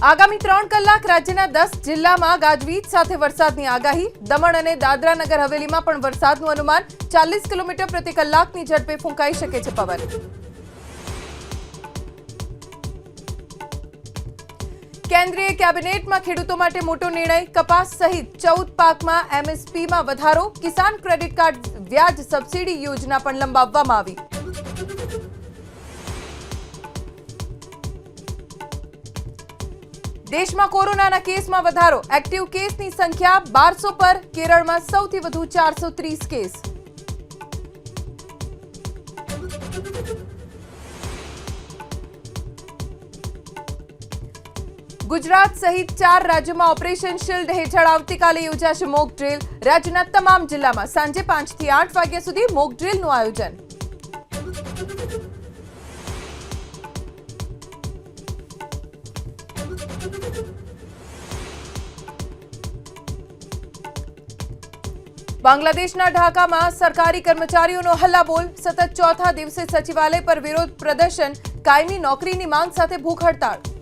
આગામી 3 કલાક રાજ્યના 10 જિલ્લામાં ગાજવીજ સાથે વરસાદની આગાહી। દમણ અને દાદરા નગર હવેલીમાં પણ વરસાદનું અનુમાન। 40 કિલોમીટર પ્રતિ કલાકની ઝડપે ફૂંકાઈ શકે છે પવન। કેન્દ્રીય કેબિનેટમાં ખેડૂતો માટે મોટો નિર્ણય। કપાસ સહિત 14 પાકમાં એમએસપીમાં વધારો। કિસાન ક્રેડિટ કાર્ડ વ્યાજ સબસિડી યોજના પણ લંબાવવામાં આવી। દેશમાં કોરોનાના કેસમાં વધારો। એક્ટિવ કેસની સંખ્યા 1200 પર। કેરળમાં સૌથી વધુ 430 કેસ। ગુજરાત સહિત 4 રાજ્યોમાં ઓપરેશન શિલ્ડ હેઠળ આવતીકાલે યોજાશે મોક ડ્રીલ। રાજ્યના તમામ જિલ્લામાં સાંજે 5 થી 8 વાગ્યા સુધી મોક ડ્રીલનું આયોજન। બાંગ્લાદેશના ઢાકામાં સરકારી કર્મચારીઓનો હલ્લાબોલ। સતત ચોથા દિવસે સચિવાલય પર વિરોધ પ્રદર્શન। કાયમી નોકરીની માંગ સાથે ભૂખ હડતાળ।